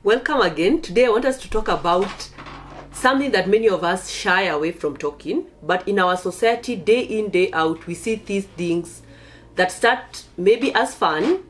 Welcome again. Today I want us to talk about something that many of us shy away from talking, but in our society, day in, day out, we see these things that start maybe as fun,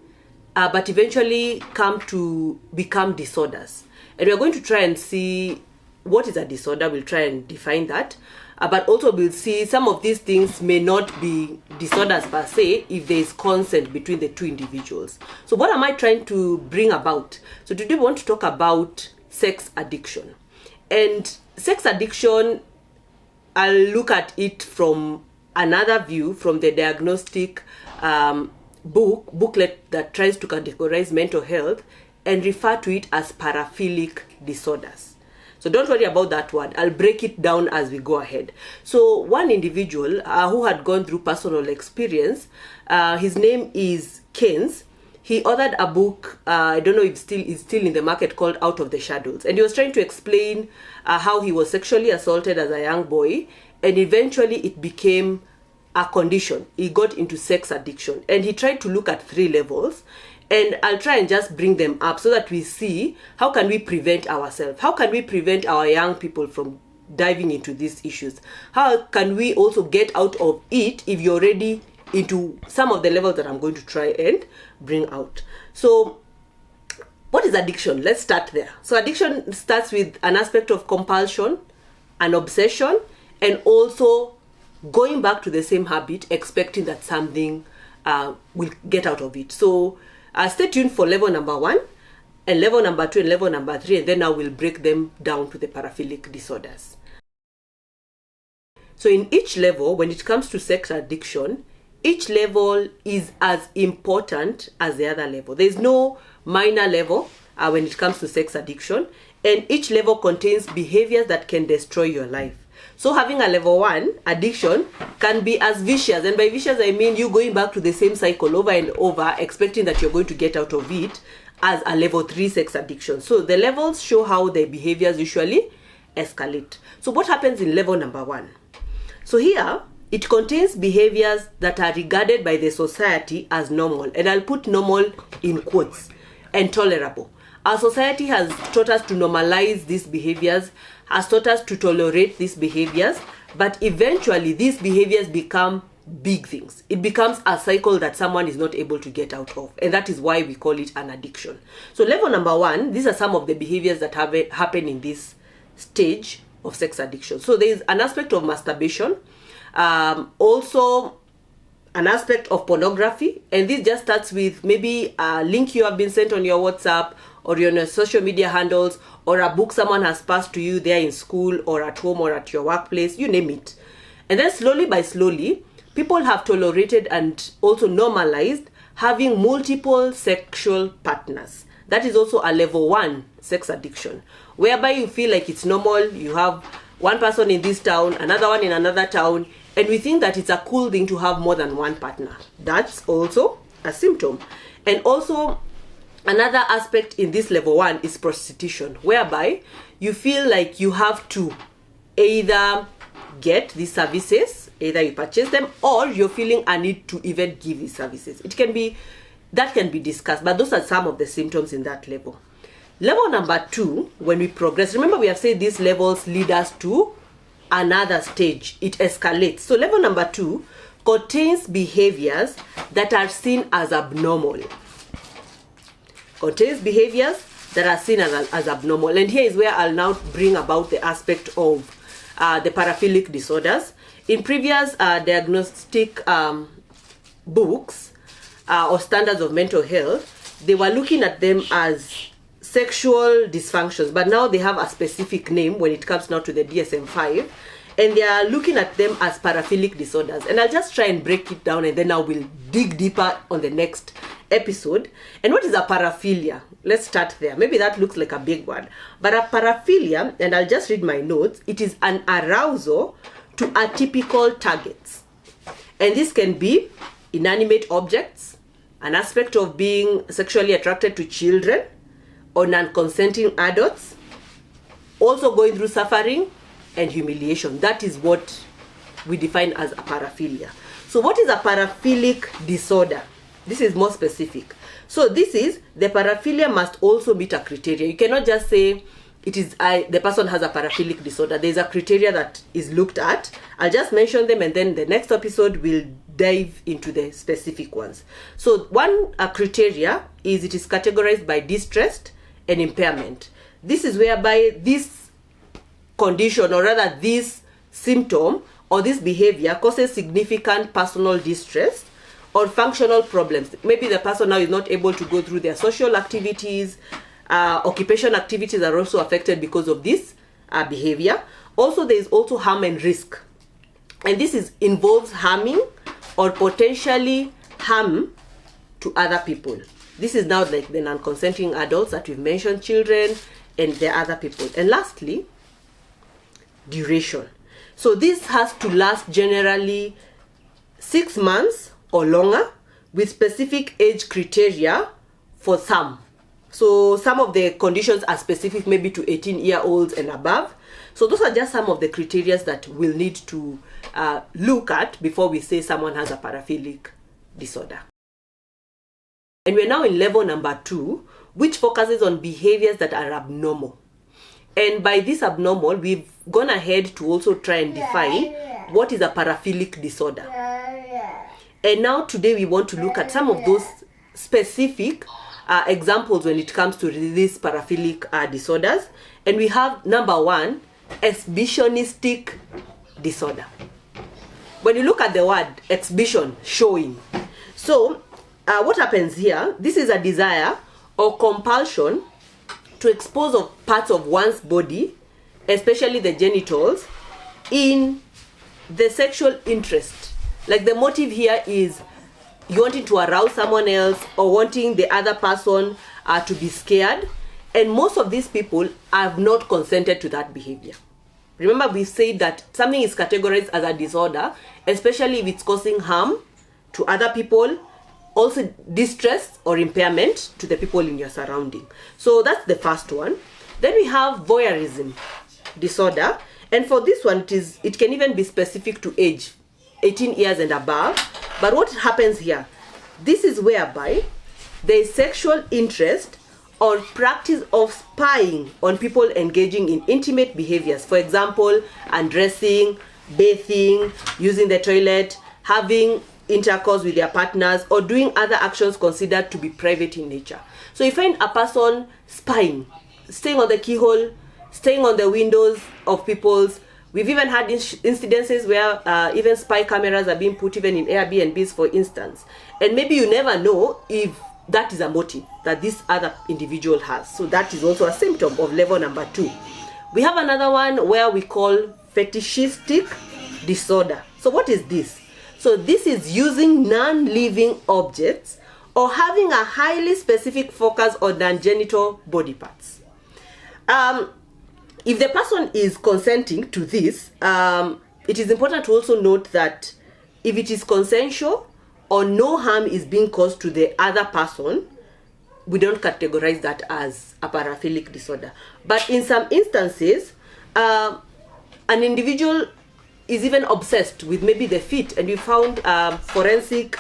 but eventually come to become disorders. And we're going to try and see what is a disorder. We'll try and define that. But also we'll see some of these things may not be disorders per se if there is consent between the two individuals. So what am I trying to bring about? So today we want to talk about sex addiction. And sex addiction, I'll look at it from another view, from the diagnostic booklet that tries to categorize mental health and refer to it as paraphilic disorders. So don't worry about that word. I'll break it down as we go ahead. So one individual who had gone through personal experience, his name is Carnes. He authored a book, I don't know if it's still in the market, called Out of the Shadows. And he was trying to explain how he was sexually assaulted as a young boy. And eventually it became a condition. He got into sex addiction. And he tried to look at 3 levels. And I'll try and just bring them up so that we see how can we prevent ourselves. How can we prevent our young people from diving into these issues? How can we also get out of it if you're already into some of the levels that I'm going to try and bring out? So what is addiction? Let's start there. So addiction starts with an aspect of compulsion, an obsession, and also going back to the same habit, expecting that something will get out of it. So stay tuned for level number 1 and level number 2 and level number 3, and then I will break them down to the paraphilic disorders. So in each level, when it comes to sex addiction, each level is as important as the other level. There is no minor level when it comes to sex addiction, and each level contains behaviors that can destroy your life. So having a level 1 addiction can be as vicious, and by vicious I mean you going back to the same cycle over and over, expecting that you're going to get out of it, as a level 3 sex addiction. So the levels show how the behaviors usually escalate. So what happens in level number 1? So here, it contains behaviors that are regarded by the society as normal, and I'll put normal in quotes, and tolerable. Our society has taught us to normalize these behaviors, has taught us to tolerate these behaviors, but eventually these behaviors become big things. It becomes a cycle that someone is not able to get out of, and that is why we call it an addiction. So level number 1, these are some of the behaviors that happen in this stage of sex addiction. So there is an aspect of masturbation, also an aspect of pornography, and this just starts with maybe a link you have been sent on your WhatsApp or on your social media handles, or a book someone has passed to you there in school or at home or at your workplace, you name it. And then slowly by slowly, people have tolerated and also normalized having multiple sexual partners. That is also a level 1 sex addiction, whereby you feel like it's normal. You have one person in this town, another one in another town, and we think that it's a cool thing to have more than one partner. That's also a symptom. And also another aspect in this level 1 is prostitution, whereby you feel like you have to either get these services, either you purchase them, or you're feeling a need to even give these services. That can be discussed, but those are some of the symptoms in that level. Level number 2, when we progress, remember we have said these levels lead us to another stage. It escalates. So level number 2 contains behaviors that are seen as abnormal. Contains behaviors that are seen as abnormal. And here is where I'll now bring about the aspect of the paraphilic disorders. In previous diagnostic books or standards of mental health, they were looking at them as sexual dysfunctions, but now they have a specific name when it comes now to the DSM-5, and they are looking at them as paraphilic disorders. And I'll just try and break it down, and then I will dig deeper on the next episode. And what is a paraphilia? Let's start there. Maybe that looks like a big one, but a paraphilia, and I'll just read my notes, it is an arousal to atypical targets. And this can be inanimate objects, an aspect of being sexually attracted to children or non-consenting adults, also going through suffering and humiliation. That is what we define as a paraphilia. So what is a paraphilic disorder? This is more specific. So this is, the paraphilia must also meet a criteria. You cannot just say it is the person has a paraphilic disorder. There's a criteria that is looked at. I'll just mention them, and then the next episode will dive into the specific ones. So one criteria is it is categorized by distress and impairment. This is whereby this condition, or rather this symptom or this behavior, causes significant personal distress or functional problems. Maybe the person now is not able to go through their social activities. Occupation activities are also affected because of this behavior. Also, there is also harm and risk, and this involves harming or potentially harm to other people. This is now like the non-consenting adults that we've mentioned, children and the other people. And lastly, duration. So this has to last generally 6 months or longer, with specific age criteria for some. So some of the conditions are specific maybe to 18-year-olds and above. So those are just some of the criteria that we'll need to look at before we say someone has a paraphilic disorder. And we're now in level number 2, which focuses on behaviors that are abnormal. And by this abnormal, we've gone ahead to also try and define what is a paraphilic disorder. And now today we want to look at some of those specific examples when it comes to these paraphilic disorders. And we have number 1, exhibitionistic disorder. When you look at the word exhibition, showing. So what happens here, this is a desire or compulsion to expose of parts of one's body, especially the genitals, in the sexual interest. Like the motive here is you wanting to arouse someone else or wanting the other person to be scared. And most of these people have not consented to that behavior. Remember, we said that something is categorized as a disorder, especially if it's causing harm to other people, also distress or impairment to the people in your surrounding. So that's the first one. Then we have voyeurism disorder. And for this one, it can even be specific to age, 18 years and above. But what happens here? This is whereby there is sexual interest or practice of spying on people engaging in intimate behaviors. For example, undressing, bathing, using the toilet, having intercourse with their partners, or doing other actions considered to be private in nature. So you find a person spying, staying on the keyhole, staying on the windows of people's. We've even had incidences where even spy cameras are being put even in Airbnbs, for instance. And maybe you never know if that is a motive that this other individual has. So that is also a symptom of level number 2. We have another one where we call fetishistic disorder. So what is this? So this is using non-living objects or having a highly specific focus on non-genital body parts. If the person is consenting to this, it is important to also note that if it is consensual or no harm is being caused to the other person, we don't categorize that as a paraphilic disorder. But in some instances, an individual is even obsessed with maybe the feet, and you found forensic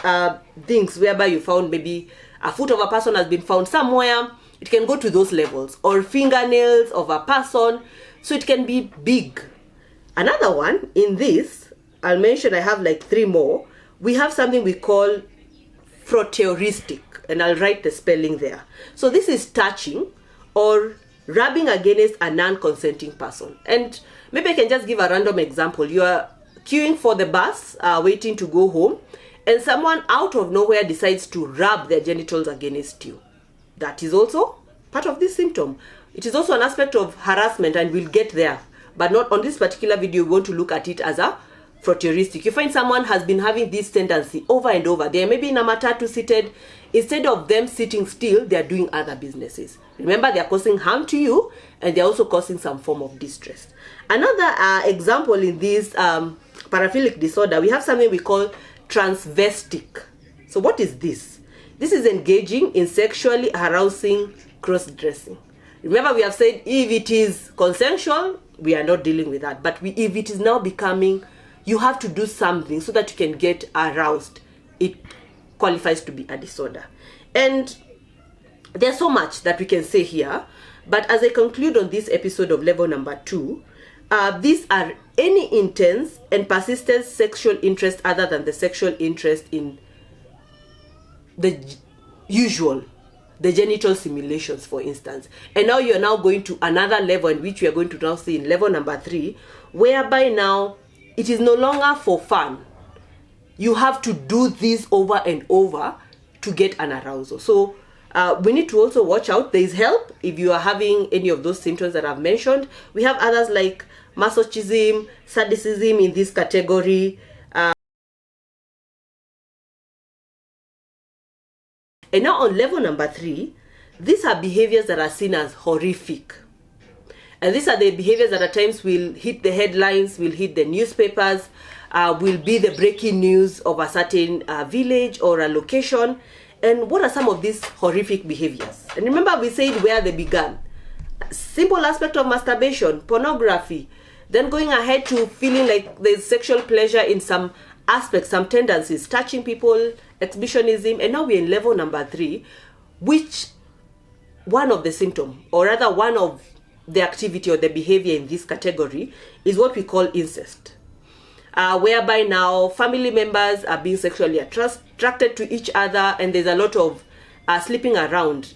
things whereby you found maybe a foot of a person has been found somewhere. It can go to those levels, or fingernails of a person. So it can be big. Another one in this, I'll mention, I have like 3 more. We have something we call frotteuristic, and I'll write the spelling there. So this is touching or rubbing against a non-consenting person. And maybe I can just give a random example. You are queuing for the bus, waiting to go home, and someone out of nowhere decides to rub their genitals against you. That is also part of this symptom. It is also an aspect of harassment, and we'll get there. But not on this particular video, we want to look at it as a frotteuristic. You find someone has been having this tendency over and over. They are maybe in a matatu seated. Instead of them sitting still, they are doing other businesses. Remember, they are causing harm to you, and they are also causing some form of distress. Another example in this paraphilic disorder, we have something we call transvestic. So what is this? This is engaging in sexually arousing cross-dressing. Remember, we have said if it is consensual, we are not dealing with that. But if it is now becoming, you have to do something so that you can get aroused. It qualifies to be a disorder. And there's so much that we can say here, but as I conclude on this episode of level number 2, these are any intense and persistent sexual interest other than the sexual interest in the usual, the genital simulations, for instance. And now you're now going to another level, in which we are going to now see in level number 3, whereby now it is no longer for fun. You have to do this over and over to get an arousal. So we need to also watch out. There is help if you are having any of those symptoms that I've mentioned. We have others like masochism, sadism in this category. And now on level number 3, these are behaviors that are seen as horrific. And these are the behaviors that at times will hit the headlines, will hit the newspapers, will be the breaking news of a certain village or a location. And what are some of these horrific behaviors? And remember, we said where they began. Simple aspect of masturbation, pornography, then going ahead to feeling like there's sexual pleasure in some aspects, some tendencies, touching people, exhibitionism. And now we're in level number 3, which one of the symptoms, or rather one of the activity or the behavior in this category, is what we call incest. Whereby now family members are being sexually attracted to each other, and there's a lot of sleeping around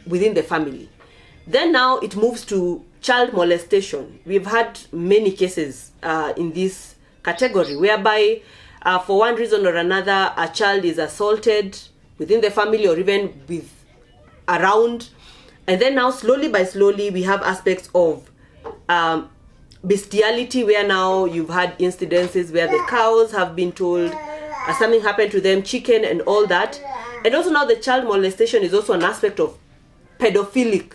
within the family. Then now it moves to child molestation. We've had many cases in this category, whereby for one reason or another, a child is assaulted within the family or even around. And then now slowly by slowly, we have aspects of bestiality, where now you've had incidences where the cows have been told something happened to them, chicken and all that. And also now the child molestation is also an aspect of pedophilic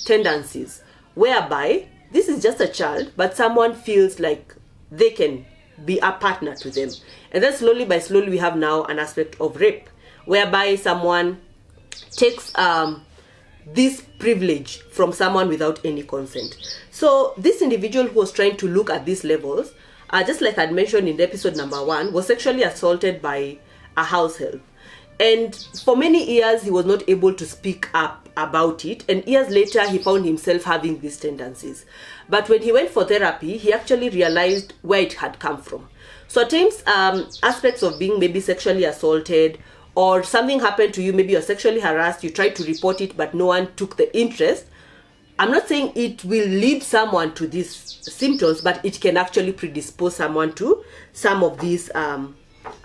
tendencies, whereby this is just a child, but someone feels like they can be a partner to them. And then slowly by slowly, we have now an aspect of rape, whereby someone takes this privilege from someone without any consent. So this individual who was trying to look at these levels, just like I'd mentioned in episode number 1, was sexually assaulted by a house help. And for many years, he was not able to speak up about it. And years later, he found himself having these tendencies. But when he went for therapy, he actually realized where it had come from. So at times, aspects of being maybe sexually assaulted, or something happened to you, maybe you're sexually harassed, you tried to report it, but no one took the interest. I'm not saying it will lead someone to these symptoms, but it can actually predispose someone to some of these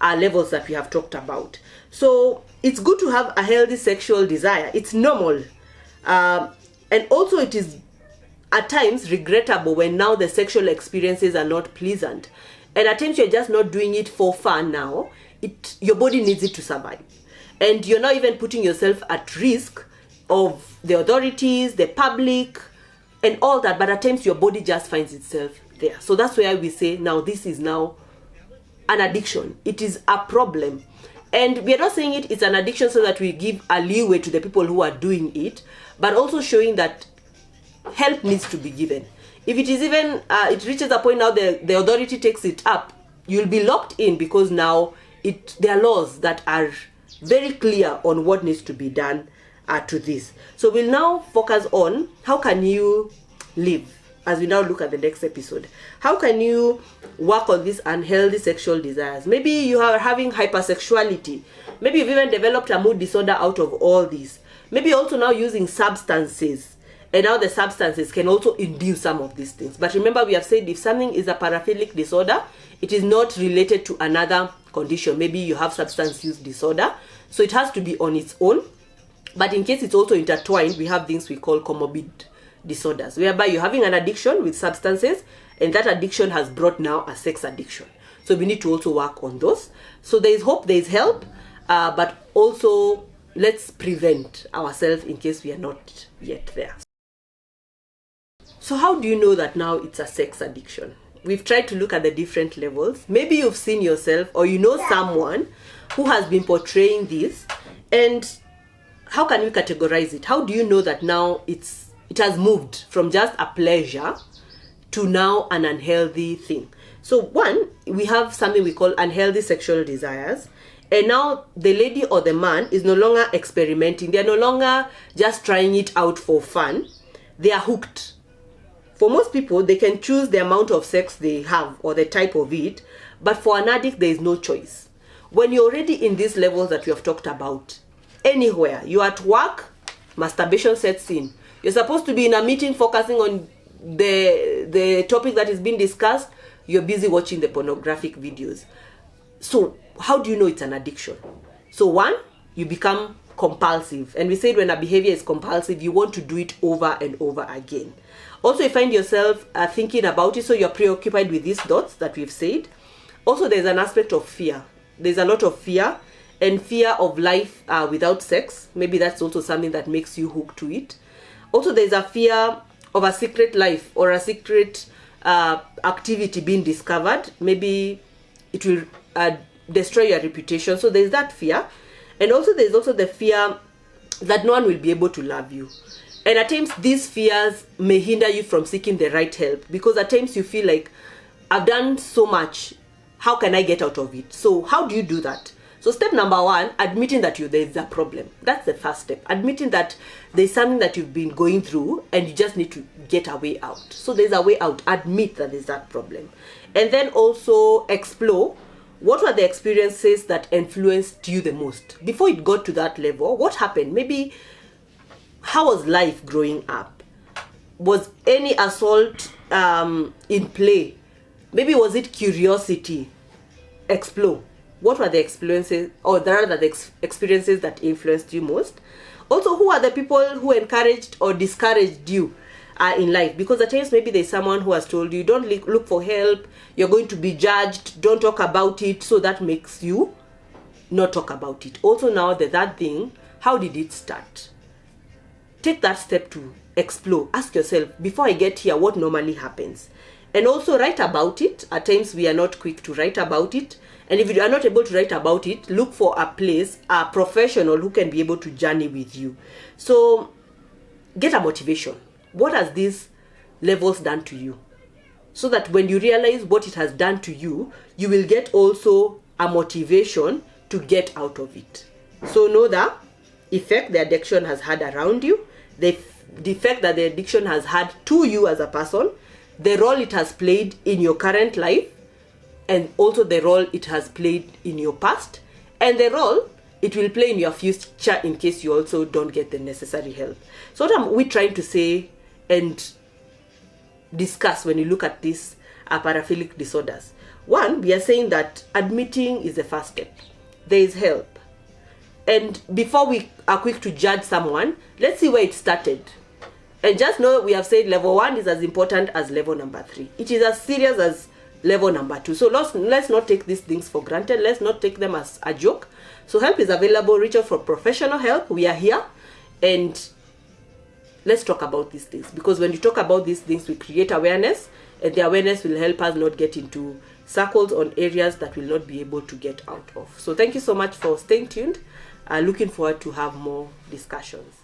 levels that we have talked about. So it's good to have a healthy sexual desire. It's normal. And also it is at times regrettable when now the sexual experiences are not pleasant. And at times you're just not doing it for fun now. Your body needs it to survive. And you're not even putting yourself at risk of the authorities, the public, and all that. But at times your body just finds itself there. So that's where we say now this is now an addiction. It is a problem. And we are not saying it's an addiction so that we give a leeway to the people who are doing it, but also showing that help needs to be given. If it is even, it reaches a point now the authority takes it up, you'll be locked in, because now there are laws that are very clear on what needs to be done to this. So we'll now focus on how can you live, as we now look at the next episode. How can you work on these unhealthy sexual desires? Maybe you are having hypersexuality. Maybe you've even developed a mood disorder out of all this. Maybe also now using substances. And now the substances can also induce some of these things. But remember, we have said if something is a paraphilic disorder, it is not related to another condition. Maybe you have substance use disorder. So it has to be on its own. But in case it's also intertwined, we have things we call comorbid disorders, whereby you're having an addiction with substances, and that addiction has brought now a sex addiction. So we need to also work on those. So there is hope, there is help, but also let's prevent ourselves in case we are not yet there. So how do you know that now it's a sex addiction? We've tried to look at the different levels. Maybe you've seen yourself, or you know someone who has been portraying this, and how can we categorize it? How do you know that now it has moved from just a pleasure to now an unhealthy thing? So one, we have something we call unhealthy sexual desires. And now the lady or the man is no longer experimenting. They're no longer just trying it out for fun. They are hooked. For most people, they can choose the amount of sex they have or the type of it. But for an addict, there is no choice. When you're already in these levels that we have talked about, anywhere, you're at work, masturbation sets in. You're supposed to be in a meeting focusing on the topic that is being discussed. You're busy watching the pornographic videos. So how do you know it's an addiction? So one, you become compulsive. And we said when a behavior is compulsive, you want to do it over and over again. Also, you find yourself thinking about it, so you're preoccupied with these thoughts that we've said. Also, there's an aspect of fear. There's a lot of fear, and fear of life without sex. Maybe that's also something that makes you hooked to it. Also, there's a fear of a secret life or a secret activity being discovered. Maybe it will destroy your reputation. So there's that fear. And also there's also the fear that no one will be able to love you. And at times these fears may hinder you from seeking the right help, because at times you feel like, I've done so much, how can I get out of it? So how do you do that? So step number one, admitting that there's a problem. That's the first step. Admitting that there's something that you've been going through and you just need to get a way out. So there's a way out. Admit that there's that problem. And then also explore what were the experiences that influenced you the most. Before it got to that level, what happened? Maybe how was life growing up? Was any assault in play? Maybe was it curiosity? Explore. What were the experiences, or rather the experiences that influenced you most? Also, who are the people who encouraged or discouraged you in life? Because at times maybe there's someone who has told you, don't look for help, you're going to be judged, don't talk about it. So that makes you not talk about it. Also now that thing, how did it start? Take that step to explore. Ask yourself, before I get here, what normally happens? And also write about it. At times we are not quick to write about it. And if you are not able to write about it, look for a place, a professional who can be able to journey with you. So get a motivation. What has these levels done to you? So that when you realize what it has done to you, you will get also a motivation to get out of it. So know the effect the addiction has had around you, the effect that the addiction has had to you as a person, the role it has played in your current life, and also the role it has played in your past, and the role it will play in your future in case you also don't get the necessary help. So what are we trying to say and discuss when you look at these paraphilic disorders? One, we are saying that admitting is the first step. There is help. And before we are quick to judge someone, let's see where it started. And just know we have said level 1 is as important as level number 3. It is as serious as level number 2. So let's not take these things for granted. Let's not take them as a joke. So help is available. Reach out for professional help. We are here. And let's talk about these things. Because when you talk about these things, we create awareness. And the awareness will help us not get into circles on areas that we'll not be able to get out of. So thank you so much for staying tuned. Looking forward to have more discussions.